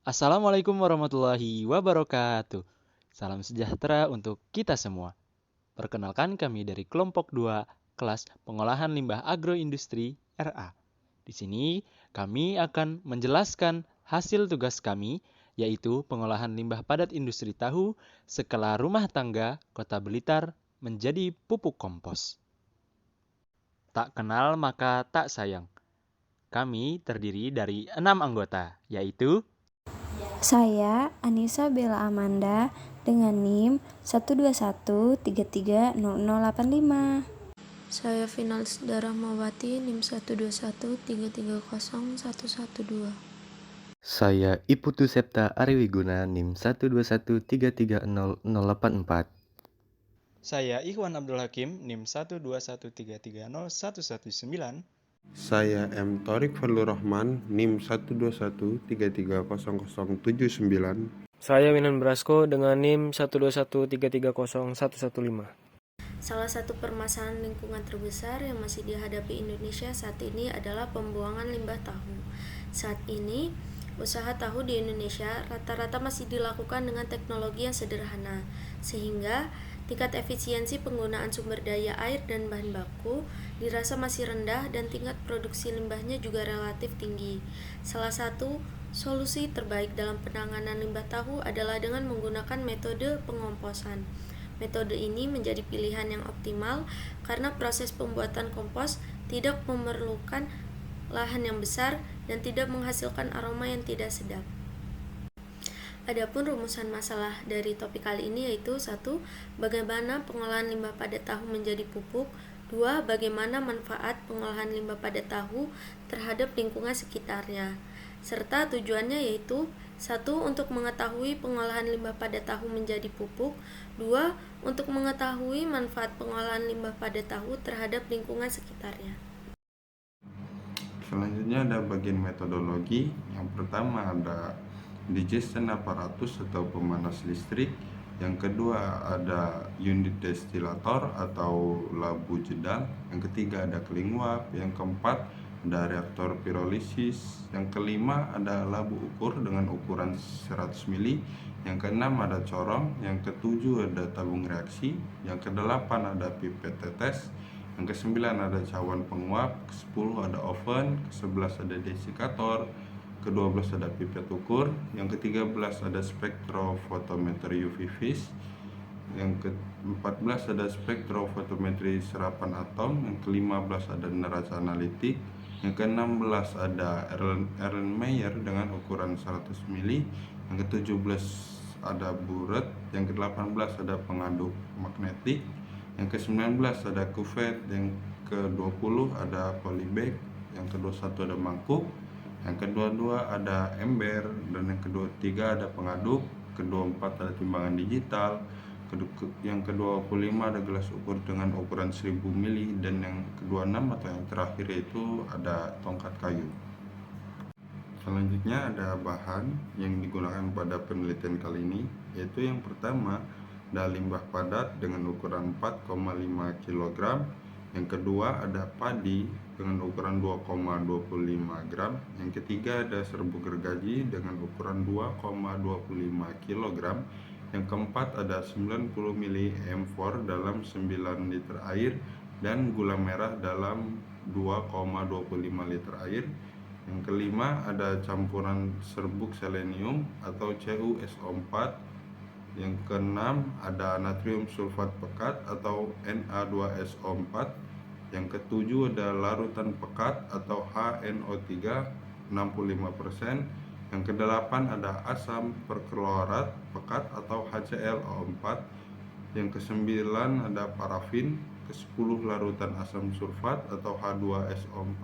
Assalamualaikum warahmatullahi wabarakatuh. Salam sejahtera untuk kita semua. Perkenalkan kami dari kelompok 2 kelas pengolahan limbah agroindustri RA. Di sini kami akan menjelaskan hasil tugas kami yaitu pengolahan limbah padat industri tahu skala rumah tangga Kota Blitar menjadi pupuk kompos. Tak kenal maka tak sayang. Kami terdiri dari 6 anggota, yaitu Saya Anissa Bella Amanda dengan NIM 121330085. Saya Finalis Darahmawati NIM 121330112. Saya Iputu Septa Ariwiguna NIM 121330084. Saya Ikhwan Abdul Hakim, NIM 121330119. Saya M. Thorik Fadlur Rahman, NIM 121330079. Saya Winan Brasko dengan NIM 121330115. Salah satu permasalahan lingkungan terbesar yang masih dihadapi Indonesia saat ini adalah pembuangan limbah tahu. Saat ini, usaha tahu di Indonesia rata-rata masih dilakukan dengan teknologi yang sederhana, sehingga tingkat efisiensi penggunaan sumber daya air dan bahan baku dirasa masih rendah dan tingkat produksi limbahnya juga relatif tinggi. Salah satu solusi terbaik dalam penanganan limbah tahu adalah dengan menggunakan metode pengomposan. Metode ini menjadi pilihan yang optimal karena proses pembuatan kompos tidak memerlukan lahan yang besar dan tidak menghasilkan aroma yang tidak sedap. Adapun rumusan masalah dari topik kali ini yaitu 1. Bagaimana pengolahan limbah padat tahu menjadi pupuk. 2. Bagaimana manfaat pengolahan limbah padat tahu terhadap lingkungan sekitarnya. Serta tujuannya yaitu 1. Untuk mengetahui pengolahan limbah padat tahu menjadi pupuk. 2. Untuk mengetahui manfaat pengolahan limbah padat tahu terhadap lingkungan sekitarnya. Selanjutnya ada bagian metodologi. Yang pertama ada digestion apparatus atau pemanas listrik. Yang kedua ada unit destilator atau labu jedal. Yang ketiga ada cooling uap. Yang keempat ada reaktor pirolisis. Yang kelima ada labu ukur dengan ukuran 100 mili. Yang keenam ada corong. Yang ketujuh ada tabung reaksi. Yang kedelapan ada pipet tetes. Yang kesembilan ada cawan penguap. Ke-10 ada oven. Ke-11 ada desikator. Ke-12 ada pipet ukur. Yang ke-13 ada spektrofotometer UV vis. Yang ke-14 ada spektrofotometri serapan atom. Yang ke-15 ada neraca analitik. Yang ke-16 ada Erlenmeyer dengan ukuran 100 mili. Yang ke-17 ada buret. Yang ke-18 ada pengaduk magnetik. Yang ke-19 ada kuvet. Yang ke-20 ada polybag. Yang ke-21 ada mangkuk. Yang ke-22 ada ember. Dan yang ke-23 ada pengaduk. Ke-24 ada timbangan digital. Yang ke-25 ada gelas ukur dengan ukuran 1000 mili. Dan yang ke-26 atau yang terakhir itu ada tongkat kayu. Selanjutnya ada bahan yang digunakan pada penelitian kali ini, yaitu yang pertama ada limbah padat dengan ukuran 4,5 kg. Yang kedua ada padi dengan ukuran 2,25 gram. Yang ketiga ada serbuk gergaji dengan ukuran 2,25 kg. Yang keempat ada 90 mili M4 dalam 9 liter air dan gula merah dalam 2,25 liter air. Yang kelima ada campuran serbuk selenium atau CuSO4. Yang keenam ada natrium sulfat pekat atau Na2SO4. Yang ketujuh ada larutan pekat atau HNO3 65%. Yang kedelapan ada asam perklorat pekat atau HClO4. Yang kesembilan ada parafin. Ke-10 larutan asam sulfat atau H2SO4.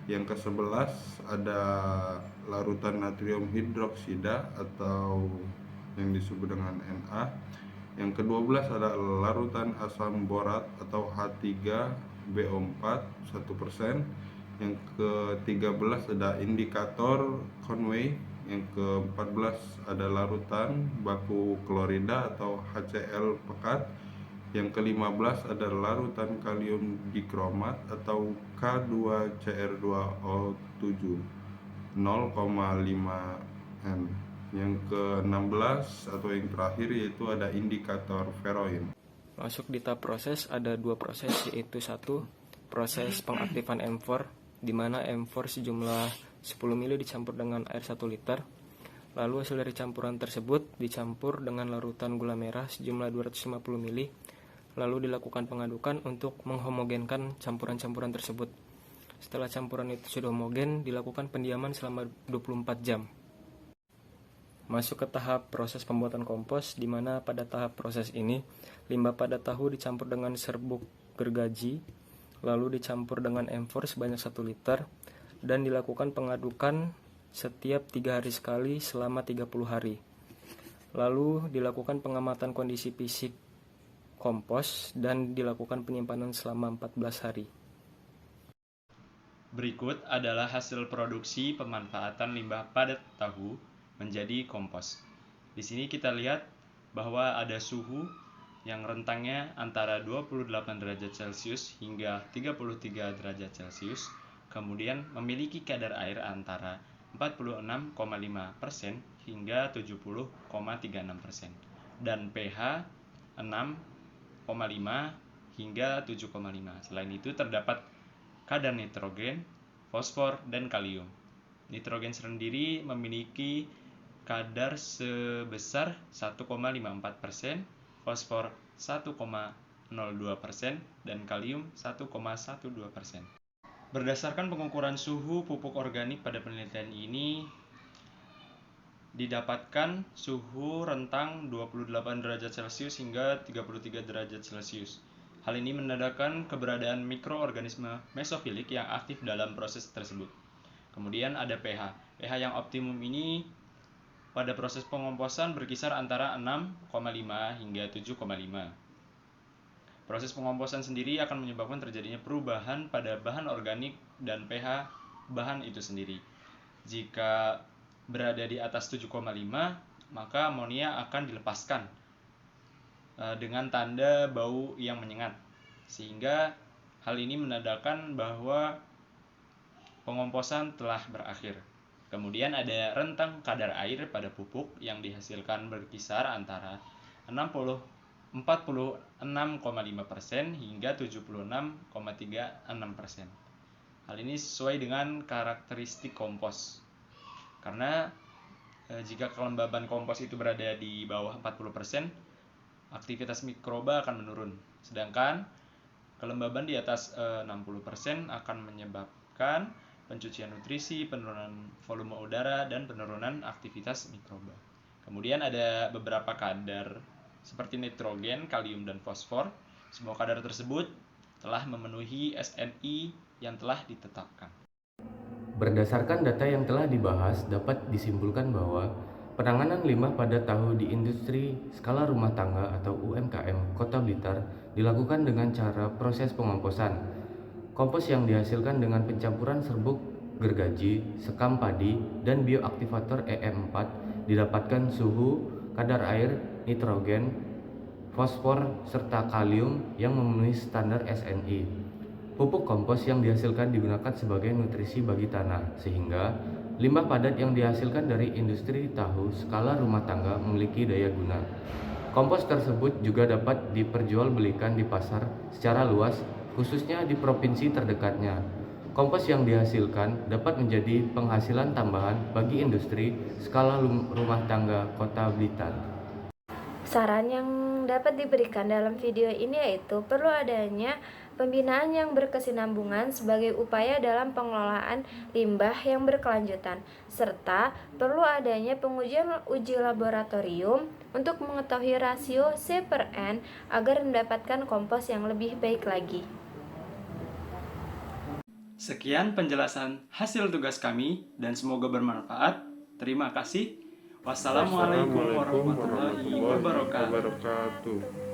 Yang ke-11 ada larutan natrium hidroksida atau yang disebut dengan Na. Yang ke-12 ada larutan asam borat atau H3BO4 1%. Yang ke-13 ada indikator Conway. Yang ke-14 ada larutan baku klorida atau HCl pekat. Yang ke-15 ada larutan kalium dikromat atau K2CR2O7 0,5 Yang ke-16 atau yang terakhir yaitu ada indikator Veroin. Masuk di tahap proses ada 2 proses, yaitu 1 proses pengaktifan M4 di mana M4 sejumlah 10 ml dicampur dengan air 1 liter. Lalu hasil dari campuran tersebut dicampur dengan larutan gula merah sejumlah 250 ml. Lalu dilakukan pengadukan untuk menghomogenkan campuran-campuran tersebut. Setelah campuran itu sudah homogen, dilakukan pendiaman selama 24 jam. Masuk ke tahap proses pembuatan kompos, di mana pada tahap proses ini limbah padat tahu dicampur dengan serbuk gergaji, lalu dicampur dengan M4 sebanyak 1 liter, dan dilakukan pengadukan setiap 3 hari sekali selama 30 hari. Lalu dilakukan pengamatan kondisi fisik kompos dan dilakukan penyimpanan selama 14 hari. Berikut adalah hasil produksi pemanfaatan limbah padat tahu menjadi kompos. Di sini kita lihat bahwa ada suhu yang rentangnya antara 28 derajat Celcius hingga 33 derajat Celcius, kemudian memiliki kadar air antara 46,5% hingga 70,36% dan pH 6,5 hingga 7,5. Selain itu terdapat kadar nitrogen, fosfor, dan kalium. Nitrogen sendiri memiliki kadar sebesar 1,54%, fosfor 1,02%, dan kalium 1,12%. Berdasarkan pengukuran suhu pupuk organik pada penelitian ini, didapatkan suhu rentang 28 derajat Celcius hingga 33 derajat Celcius. Hal ini menandakan keberadaan mikroorganisme mesofilik yang aktif dalam proses tersebut. Kemudian ada pH. pH yang optimum ini pada proses pengomposan berkisar antara 6,5 hingga 7,5. Proses pengomposan sendiri akan menyebabkan terjadinya perubahan pada bahan organik dan pH bahan itu sendiri. Jika berada di atas 7,5, maka amonia akan dilepaskan dengan tanda bau yang menyengat. Sehingga hal ini menandakan bahwa pengomposan telah berakhir. Kemudian ada rentang kadar air pada pupuk yang dihasilkan berkisar antara 46,5% hingga 76,36%. Hal ini sesuai dengan karakteristik kompos. Karena jika kelembaban kompos itu berada di bawah 40%, aktivitas mikroba akan menurun. Sedangkan kelembaban di atas 60% akan menyebabkan pencucian nutrisi, penurunan volume udara, dan penurunan aktivitas mikroba. Kemudian ada beberapa kadar seperti nitrogen, kalium, dan fosfor. Semua kadar tersebut telah memenuhi SNI yang telah ditetapkan. Berdasarkan data yang telah dibahas, dapat disimpulkan bahwa penanganan limbah padat tahu di industri skala rumah tangga atau UMKM Kota Blitar dilakukan dengan cara proses pengomposan. Kompos yang dihasilkan dengan pencampuran serbuk gergaji, sekam padi, dan bioaktivator EM4 didapatkan suhu, kadar air, nitrogen, fosfor, serta kalium yang memenuhi standar SNI. Pupuk kompos yang dihasilkan digunakan sebagai nutrisi bagi tanah, sehingga limbah padat yang dihasilkan dari industri tahu skala rumah tangga memiliki daya guna. Kompos tersebut juga dapat diperjualbelikan di pasar secara luas, khususnya di provinsi terdekatnya. Kompos yang dihasilkan dapat menjadi penghasilan tambahan bagi industri skala rumah tangga Kota Blitar. Saran yang dapat diberikan dalam video ini yaitu perlu adanya pembinaan yang berkesinambungan sebagai upaya dalam pengelolaan limbah yang berkelanjutan, serta perlu adanya pengujian uji laboratorium untuk mengetahui rasio C/N agar mendapatkan kompos yang lebih baik lagi. Sekian penjelasan hasil tugas kami dan semoga bermanfaat. Terima kasih. Wassalamualaikum warahmatullahi wabarakatuh.